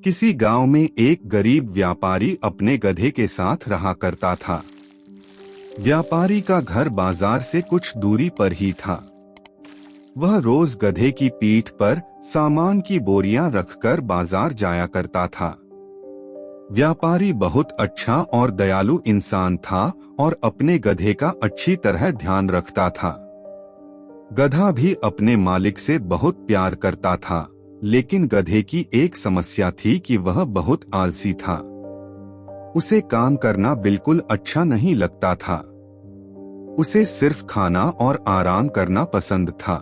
किसी गांव में एक गरीब व्यापारी अपने गधे के साथ रहा करता था। व्यापारी का घर बाजार से कुछ दूरी पर ही था। वह रोज गधे की पीठ पर सामान की बोरियां रखकर बाजार जाया करता था। व्यापारी बहुत अच्छा और दयालु इंसान था और अपने गधे का अच्छी तरह ध्यान रखता था। गधा भी अपने मालिक से बहुत प्यार करता था, लेकिन गधे की एक समस्या थी कि वह बहुत आलसी था। उसे काम करना बिल्कुल अच्छा नहीं लगता था। उसे सिर्फ खाना और आराम करना पसंद था।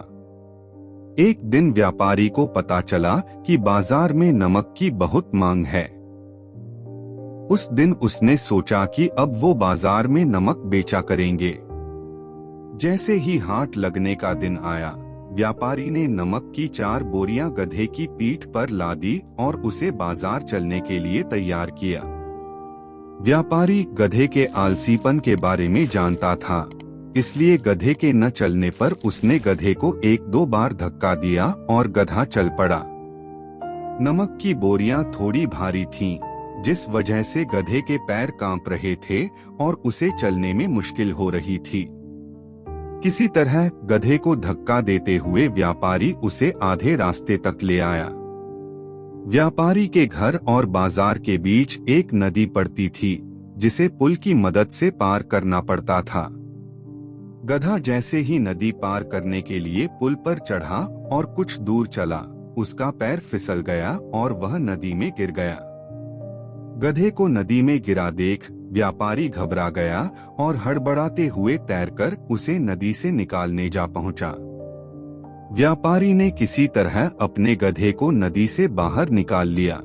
एक दिन व्यापारी को पता चला कि बाजार में नमक की बहुत मांग है। उस दिन उसने सोचा कि अब वो बाजार में नमक बेचा करेंगे। जैसे ही हाट लगने का दिन आया, व्यापारी ने नमक की 4 बोरियां गधे की पीठ पर लादी और उसे बाजार चलने के लिए तैयार किया। व्यापारी गधे के आलसीपन के बारे में जानता था, इसलिए गधे के न चलने पर उसने गधे को 1-2 बार धक्का दिया और गधा चल पड़ा। नमक की बोरियां थोड़ी भारी थीं, जिस वजह से गधे के पैर कांप रहे थे और उसे चलने में मुश्किल हो रही थी। किसी तरह गधे को धक्का देते हुए व्यापारी उसे आधे रास्ते तक ले आया। व्यापारी के घर और बाजार के बीच एक नदी पड़ती थी, जिसे पुल की मदद से पार करना पड़ता था। गधा जैसे ही नदी पार करने के लिए पुल पर चढ़ा और कुछ दूर चला, उसका पैर फिसल गया और वह नदी में गिर गया। गधे को नदी में गिरा देख व्यापारी घबरा गया और हड़बड़ाते हुए तैरकर उसे नदी से निकालने जा पहुंचा। व्यापारी ने किसी तरह अपने गधे को नदी से बाहर निकाल लिया।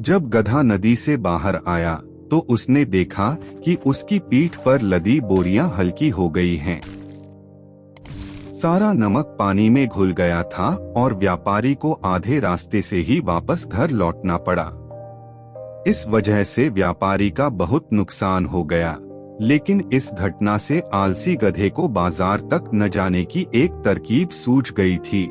जब गधा नदी से बाहर आया तो उसने देखा कि उसकी पीठ पर लदी बोरियां हल्की हो गई हैं। सारा नमक पानी में घुल गया था और व्यापारी को आधे रास्ते से ही वापस घर लौटना पड़ा। इस वजह से व्यापारी का बहुत नुकसान हो गया, लेकिन इस घटना से आलसी गधे को बाजार तक न जाने की एक तरकीब सूझ गई थी।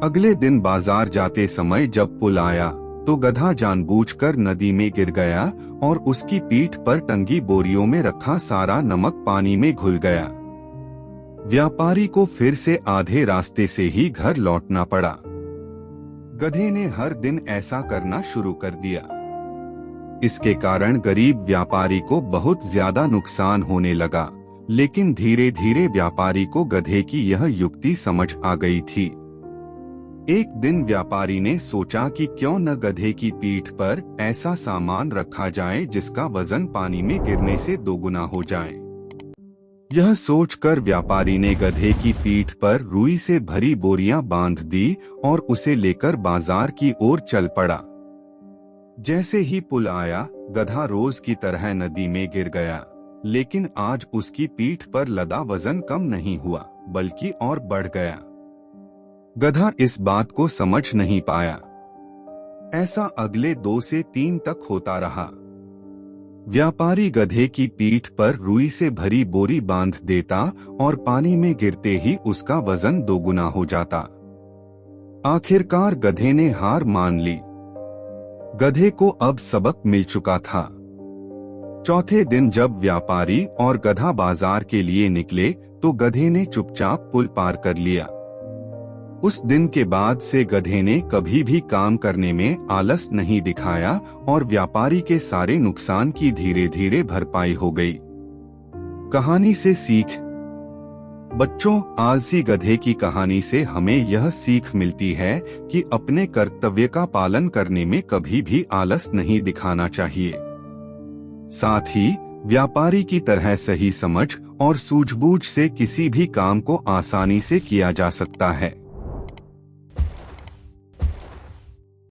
अगले दिन बाजार जाते समय जब पुल आया तो गधा जानबूझकर नदी में गिर गया और उसकी पीठ पर टंगी बोरियों में रखा सारा नमक पानी में घुल गया। व्यापारी को फिर से आधे रास्ते से ही घर लौटना पड़ा। गधे ने हर दिन ऐसा करना शुरू कर दिया। इसके कारण गरीब व्यापारी को बहुत ज्यादा नुकसान होने लगा, लेकिन धीरे धीरे व्यापारी को गधे की यह युक्ति समझ आ गई थी। एक दिन व्यापारी ने सोचा कि क्यों न गधे की पीठ पर ऐसा सामान रखा जाए जिसका वजन पानी में गिरने से 2 गुना हो जाए। यह सोचकर व्यापारी ने गधे की पीठ पर रुई से भरी बोरियां बांध दी और उसे लेकर बाजार की ओर चल पड़ा। जैसे ही पुल आया, गधा रोज की तरह नदी में गिर गया, लेकिन आज उसकी पीठ पर लदा वजन कम नहीं हुआ, बल्कि और बढ़ गया। गधा इस बात को समझ नहीं पाया। ऐसा अगले 2 से 3 तक होता रहा। व्यापारी गधे की पीठ पर रुई से भरी बोरी बांध देता और पानी में गिरते ही उसका वजन 2 गुना हो जाता। आखिरकार गधे ने हार मान ली। गधे को अब सबक मिल चुका था। चौथे दिन जब व्यापारी और गधा बाजार के लिए निकले तो गधे ने चुपचाप पुल पार कर लिया। उस दिन के बाद से गधे ने कभी भी काम करने में आलस नहीं दिखाया और व्यापारी के सारे नुकसान की धीरे धीरे भरपाई हो गई। कहानी से सीख। बच्चों, आलसी गधे की कहानी से हमें यह सीख मिलती है कि अपने कर्तव्य का पालन करने में कभी भी आलस नहीं दिखाना चाहिए। साथ ही व्यापारी की तरह सही समझ और सूझबूझ से किसी भी काम को आसानी से किया जा सकता है।